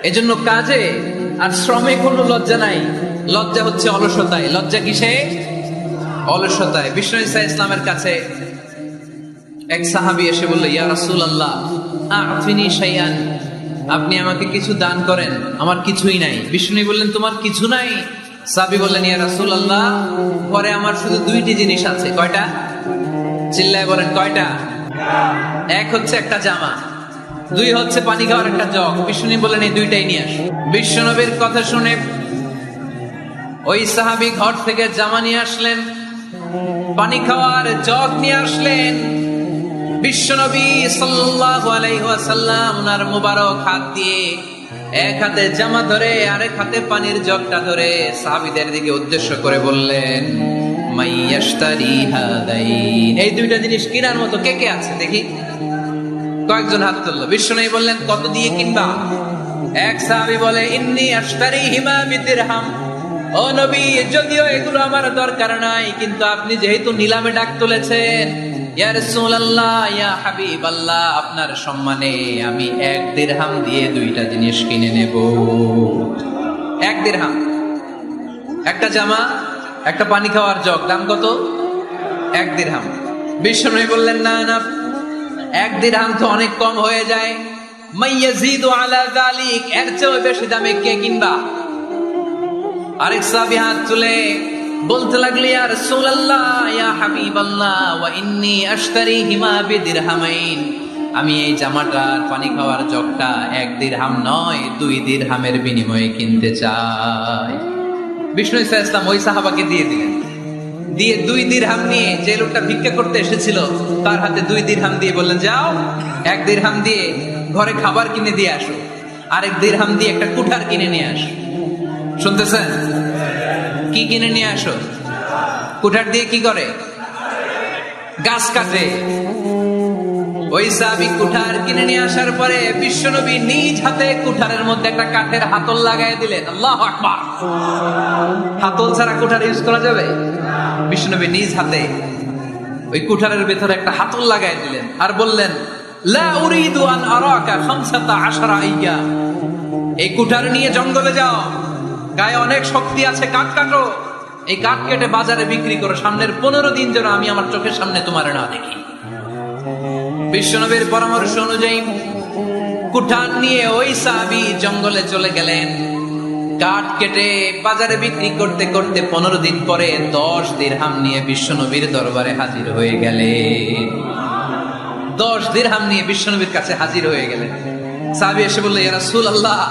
এজন্য কাজে আর শ্রমে কোনো লজ্জা নাই। লজ্জা হচ্ছে অলসতায়। লজ্জা কিসে? অলসতায়। বিষ্ণু ঈসা ইসলামের কাছে এক সাহাবী এসে বলল, ইয়া রাসূলুল্লাহ আ'তিনি শাইআন, আপনি আমাকে কিছু দান করেন, আমার কিছুই নাই। বিষ্ণু বললেন, তোমার কিছু নাই? সাহাবী বললেন, ইয়া রাসূলুল্লাহ পরে আমার শুধু দুইটি জিনিস আছে। কয়টা? চিল্লায় বলেন কয়টা? এক হচ্ছে একটা জামা, দুই হচ্ছে পানি খাওয়ার একটা জগ। বিষ্ণু বললেন, এই দুইটাই নিয়ে আস। বিশ্বনবীর কথা শুনে ওই সাহাবী ঘর থেকে জামা নিয়ে আসলেন, পানি খাওয়ার জগ নিয়ে আসলেন। বিশ্বনবী সাল্লাল্লাহু আলাইহি ওয়াসাল্লাম ওনার মুবারক হাত দিয়ে এক হাতে জামা ধরে আরেক হাতে পানির জগটা ধরে সাহাবীদের দিকে উদ্দেশ্য করে বললেন, মাইয়াশতারি হাদাইন, এই দুইটা জিনিস কেনার মতো কে কে আছে দেখি? কয়েকজন হাত তুললো। বিশ্বনবী বললেন, কত দিয়ে কিনবা? এক সাহাবী বলে, ইন্নী আশতারিহিমা বিদিরহাম, ও নবী যদিও এগুলো আমার দরকার নাই, কিন্তু আপনি যেহেতু নিলামে ডাক তুলেছেন, ইয়া রাসূলুল্লাহ ইয়া হাবিবাল্লাহ, আপনার সম্মানে আমি 1 দিরহাম দিয়ে দুইটা জিনিস কিনে নেব। 1 দিরহাম, একটা জামা, একটা পানি খাওয়ার জগ, দাম কত? 1 দিরহাম। বিশ্বনবী বললেন, না না, 1 দিরহাম তো অনেক কম হয়ে যায়। মাইয়াজিদু আলা যালিক, এর চেয়ে বেশি দামে কে কিনবা? আরেক সাহাবী হাত তুলে বলতে লাগলো, ইয়া রাসূলুল্লাহ ইয়া হাবিবাল্লাহ ওয়া ইন্নী আশতারিহিমা বিদিরহামাইন, আমি এই জামাটার পানি খাওয়ার জগটা 1 দিরহাম নয় 2 দিরহামের বিনিময়ে কিনতে চাই। বিষ্ণু ঈসা ইসলাম ওই সাহাবাকে দিয়ে দিলেন। দিয়ে 2 দিরহাম নিয়ে যে লোকটা ভিক্ষা করতে এসেছিল তার হাতে 2 দিরহাম দিয়ে বললেন, যাও 1 দিরহাম দিয়ে ঘরে খাবার কিনে দিয়ে আসো, আরেক দিরহাম দিয়ে একটা কুঠার কিনে নিয়ে আসো। শুনতেছেন? কি কিনে নিয়ে আসো? কুঠার দিয়ে কি করে? গাছ কাটে। ওই সাহাবী কুঠার কিনে নিয়ে আসার পরে বিশ্বনবী নিজ হাতে কুঠারের মধ্যে একটা কাঠের হাতল লাগাই দিলেন। আল্লাহু আকবার! হাতল ছাড়া কুঠার ইউজ করা যাবে? বিশ্বনবী নিজ হাতে ওই কুঠারের ভেতরে একটা হাতল লাগাই দিলেন আর বললেন, লা উরিদু আন আরাকা 15 আইয়াম, এই কুঠার নিয়ে জঙ্গলে যাও, গায়ে অনেক শক্তি আছে, কাঠ কাটো, এই কাঠ কেটে বাজারে বিক্রি করো, সামনের 15 দিন যেন আমি আমার চোখের সামনে তোমার না দেখি। বিশ্বনবীর পরামর্শ অনুযায়ী কুঠার নিয়ে ওই সাহাবী জঙ্গলে চলে গেলেন। কাঠ কেটে বাজারে বিক্রি করতে করতে 15 দিন পরে 10 দিরহাম নিয়ে বিশ্বনবীর দরবারে হাজির হয়ে গেলেন। 10 দিরহাম নিয়ে বিশ্বনবীর কাছে হাজির হয়ে গেলেন। সাহাবী এসে বলল, ইয়া রাসূলুল্লাহ